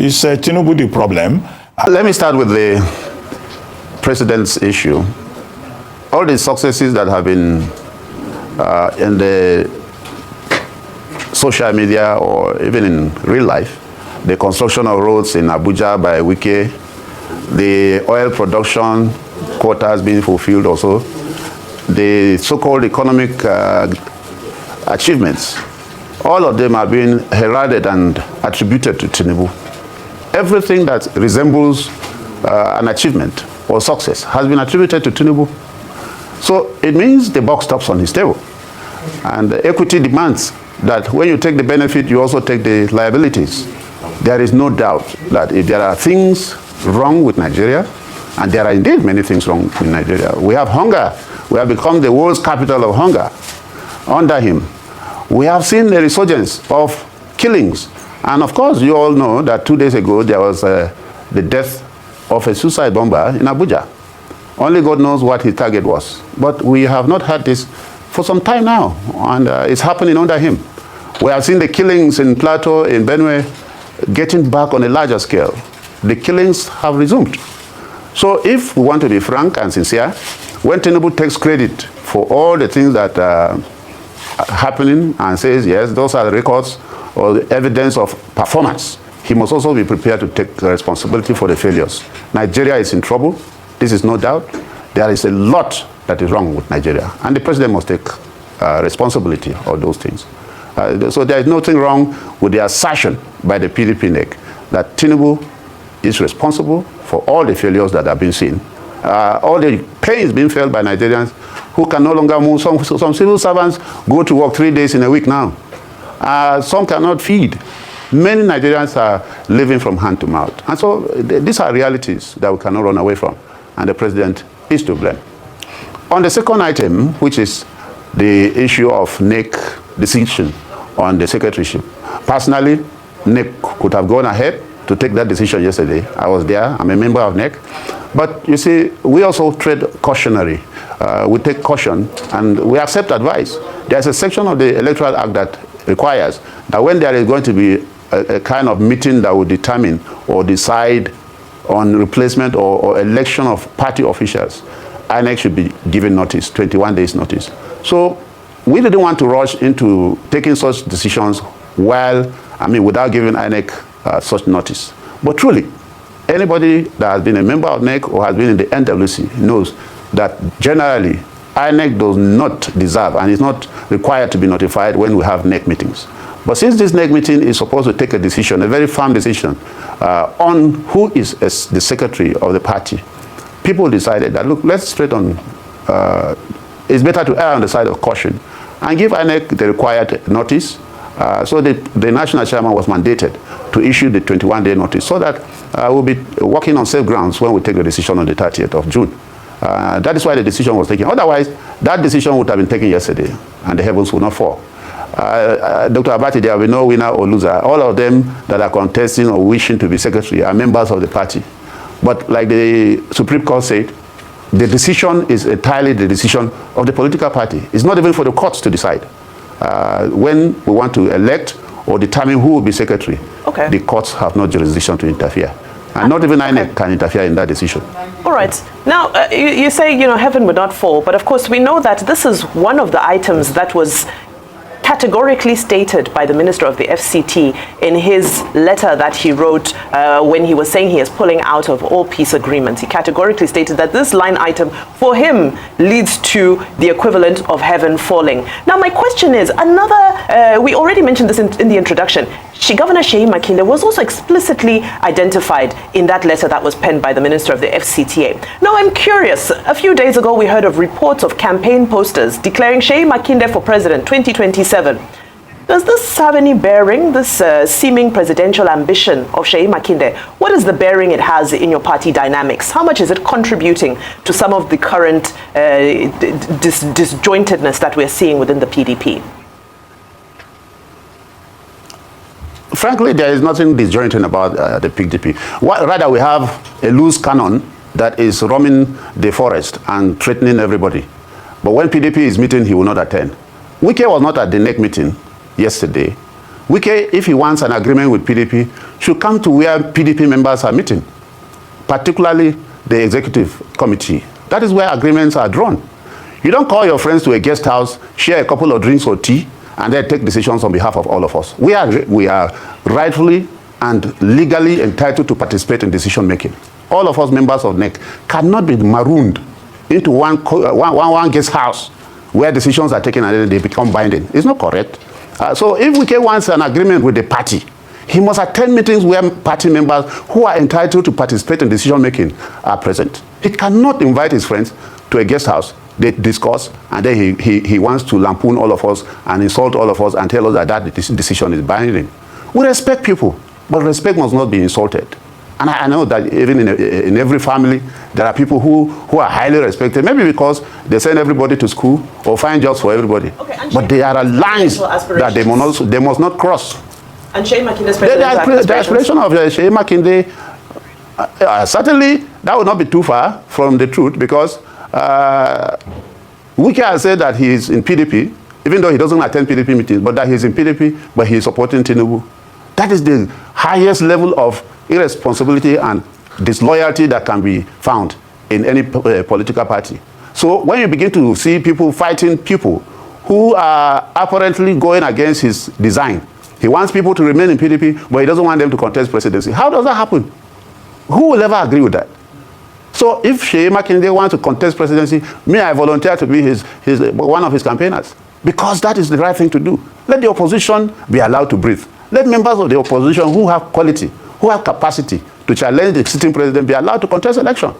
Is Tinubu the problem? Let me start with the president's issue. All the successes that have been in the social media or even in real life, the construction of roads in Abuja by Wike, the oil production quotas being fulfilled also, the so-called economic achievements, all of them are being heralded and attributed to Tinubu. Everything that resembles an achievement or success has been attributed to Tinubu. So it means the buck stops on his table. And equity demands that when you take the benefit, you also take the liabilities. There is no doubt that if there are things wrong with Nigeria, and there are indeed many things wrong with Nigeria. We have hunger. We have become the world's capital of hunger under him. We have seen the resurgence of killings. And of course, you all know that 2 days ago, there was the death of a suicide bomber in Abuja. Only God knows what his target was. But we have not had this for some time now, and it's happening under him. We have seen the killings in Plateau, in Benue, getting back on a larger scale. The killings have resumed. So if we want to be frank and sincere, when Tinubu takes credit for all the things that are happening and says, yes, those are the records or the evidence of performance, he must also be prepared to take responsibility for the failures. Nigeria is in trouble. This is no doubt. There is a lot that is wrong with Nigeria, and the president must take responsibility of those things. So there is nothing wrong with the assertion by the PDP NEC that Tinubu is responsible for all the failures that have been seen. All the pains being felt by Nigerians who can no longer move. Some civil servants go to work 3 days in a week now. Some cannot feed. Many Nigerians are living from hand to mouth. And so these are realities that we cannot run away from. And the president is to blame. On the second item, which is the issue of NEC decision on the secretaryship, personally, NEC could have gone ahead to take that decision yesterday. I was there. I'm a member of NEC. But you see, we also tread cautionary. We take caution and we accept advice. There's a section of the Electoral Act that requires that when there is going to be a kind of meeting that will determine or decide on replacement or election of party officials, INEC should be given notice, 21 days notice. So we didn't want to rush into taking such decisions without giving INEC such notice. But truly, anybody that has been a member of NEC or has been in the NWC knows that generally INEC does not deserve and is not required to be notified when we have NEC meetings. But since this NEC meeting is supposed to take a decision, a very firm decision, on who is the secretary of the party, people decided that, look, let's straight on, it's better to err on the side of caution and give INEC the required notice. So the national chairman was mandated to issue the 21-day notice so that we'll be working on safe grounds when we take the decision on the 30th of June. That is why the decision was taken. Otherwise, that decision would have been taken yesterday, and the heavens would not fall. Dr. Abati, there will be no winner or loser. All of them that are contesting or wishing to be secretary are members of the party. But like the Supreme Court said, the decision is entirely the decision of the political party. It's not even for the courts to decide. When we want to elect or determine who will be secretary, the courts have no jurisdiction to interfere. And not even INEC can interfere in that decision. All right. Now, you say, heaven would not fall. But of course, we know that this is one of the items that was categorically stated by the Minister of the FCT in his letter that he wrote when he was saying he is pulling out of all peace agreements. He categorically stated that this line item for him leads to the equivalent of heaven falling. Now, my question is, we already mentioned this in the introduction. Governor Seyi Makinde was also explicitly identified in that letter that was penned by the Minister of the FCTA. Now, I'm curious. A few days ago, we heard of reports of campaign posters declaring Seyi Makinde for president 2027. Does this have any bearing, this seeming presidential ambition of Seyi Makinde? What is the bearing it has in your party dynamics? How much is it contributing to some of the current disjointedness that we're seeing within the PDP? Frankly, there is nothing disjointing about the PDP. Rather, we have a loose cannon that is roaming the forest and threatening everybody. But when PDP is meeting, he will not attend. Wike was not at the NEC meeting yesterday, Wike, if he wants an agreement with PDP, should come to where PDP members are meeting, particularly the executive committee. That is where agreements are drawn. You don't call your friends to a guest house, share a couple of drinks or tea, and then take decisions on behalf of all of us. We are rightfully and legally entitled to participate in decision making. All of us members of NEC cannot be marooned into one guest house where decisions are taken and then they become binding. It's not correct. So if Wike wants an agreement with the party, he must attend meetings where party members who are entitled to participate in decision making are present. He cannot invite his friends to a guest house, they discuss, and then he wants to lampoon all of us and insult all of us and tell us that that decision is binding. We respect people, but respect must not be insulted. And I know that even in every family, there are people who are highly respected, maybe because they send everybody to school or find jobs for everybody. Okay, but there are lines that they must not cross. And Sheyi Makinde's the aspiration of Sheyi Makinde, certainly that would not be too far from the truth, because Wike has said that he is in PDP, even though he doesn't attend PDP meetings, but that he is in PDP, but he is supporting Tinubu. That is the highest level of irresponsibility and disloyalty that can be found in any political party. So when you begin to see people fighting people who are apparently going against his design, he wants people to remain in PDP, but he doesn't want them to contest presidency. How does that happen? Who will ever agree with that? So if Sheyi Makinde wants to contest presidency, I volunteer to be one of his campaigners, because that is the right thing to do. Let the opposition be allowed to breathe. Let members of the opposition who have quality, who have capacity to challenge the sitting president, be allowed to contest election.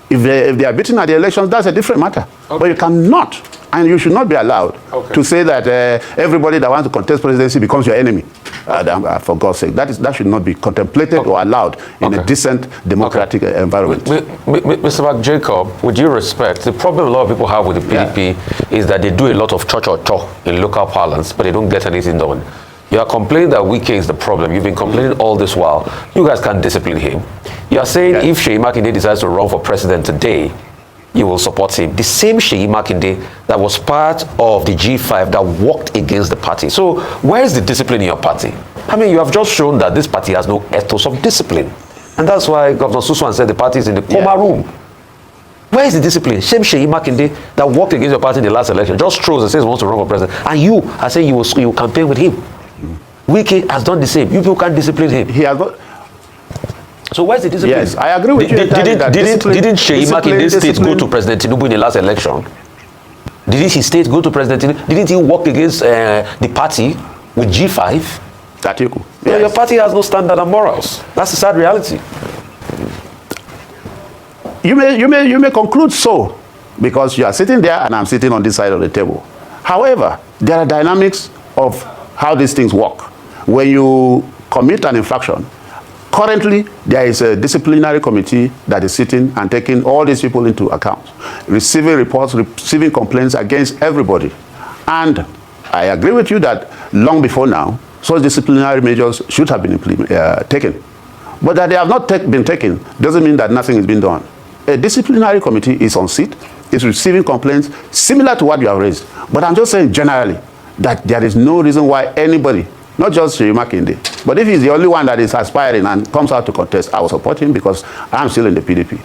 If they are beaten at the elections, that's a different matter. Okay. But you cannot, and you should not be allowed to say that everybody that wants to contest presidency becomes your enemy. For God's sake, that should not be contemplated or allowed in a decent, democratic environment. Mr. McJacob, with due respect, the problem a lot of people have with the PDP is that they do a lot of cho-cho-cho in local parlance, but they don't get anything done. You are complaining that Wike is the problem. You've been complaining all this while. You guys can't discipline him. You are saying if Sheyi Makinde decides to run for president today, you will support him. The same Sheyi Makinde that was part of the G5 that walked against the party. So where is the discipline in your party? I mean, you have just shown that this party has no ethos of discipline. And that's why Governor Suswan said the party is in the coma room. Where is the discipline? Same Sheyi Makinde that walked against your party in the last election just throws and says he wants to run for president. And you are saying you will campaign with him. Wike has done the same. You people can't discipline him. He has got. So where's the discipline? Yes, I agree with you. Didn't Sheyi Makinde's state go to President Tinubu in the last election? Didn't his state go to President Tinubu? Didn't he work against the party with G5? That you could. Yes. Your party has no standard and morals. That's the sad reality. You may conclude so, because you are sitting there and I'm sitting on this side of the table. However, there are dynamics of how these things work. When you commit an infraction, currently there is a disciplinary committee that is sitting and taking all these people into account, receiving reports, receiving complaints against everybody. And I agree with you that long before now, such disciplinary measures should have been taken. But that they have not been taken doesn't mean that nothing has been done. A disciplinary committee is on seat, is receiving complaints similar to what you have raised. But I'm just saying generally that there is no reason why anybody, not just Sheyi Makinde, but if he's the only one that is aspiring and comes out to contest, I will support him because I'm still in the PDP.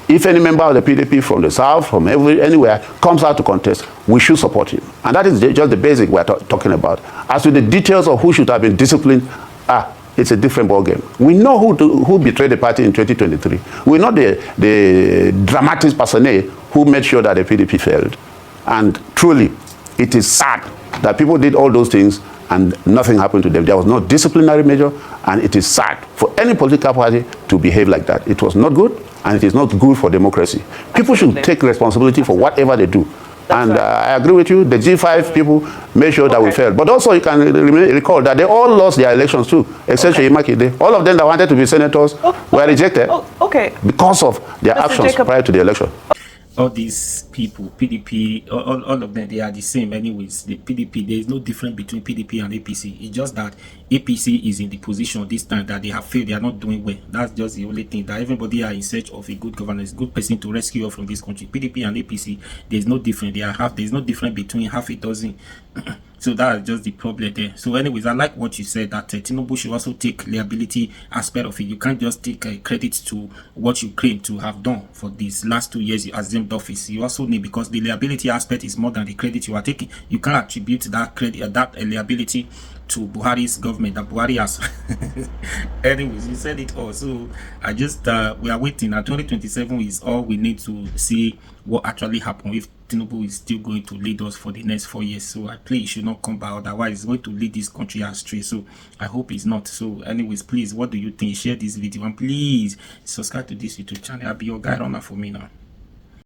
If any member of the PDP from the South, from anywhere, comes out to contest, we should support him. And that is just the basic we're talking about. As to the details of who should have been disciplined, it's a different ballgame. We know who betrayed the party in 2023. We know the dramatic personnel who made sure that the PDP failed. And truly, it is sad that people did all those things and nothing happened to them. There was no disciplinary measure, and it is sad for any political party to behave like that. It was not good, and it is not good for democracy. People should take responsibility for whatever they do. And I agree with you, the G5 people made sure that we failed. But also you can recall that they all lost their elections too, except Sheyi Makinde. All of them that wanted to be senators were rejected because of their actions prior to the election. All these people, PDP, all of them, they are the same anyways. The PDP, there is no difference between PDP and APC. It's just that APC is in the position this time that they have failed, they are not doing well. That's just the only thing, that everybody are in search of a good governance, good person to rescue us from this country. PDP and APC, there is no difference. There is no difference between half a dozen So that's just the problem there. So anyways, I like what you said, that Tinubu should also take liability aspect of it. You can't just take credit to what you claim to have done for these last 2 years you assumed office. You also need, because the liability aspect is more than the credit you are taking. You can't attribute that credit, that liability to Buhari's government, that Buhari has. Anyways, you said it all. So I just we are waiting. 2027 is all we need to see what actually happened, if Tinubu is still going to lead us for the next 4 years. So I pray he should not come back, otherwise he's going to lead this country astray. So I hope he's not. So anyways, please, what do you think? Share this video and please subscribe to this YouTube channel. I'll be your guide runner for me now.